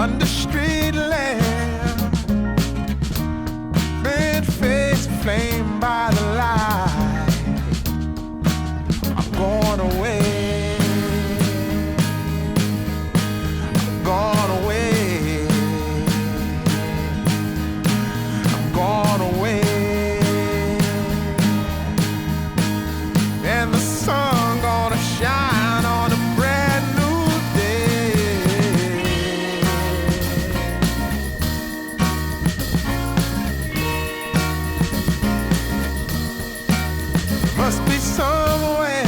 under street lamp, red face flamed by the light. I'm going away, I'm gone away, I'm gone away. And the sun gonna shine on a brand new day. Must be somewhere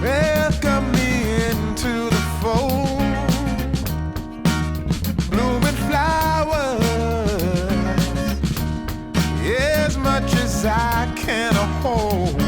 welcome me into the fold. Blooming flowers, as much as I can hold.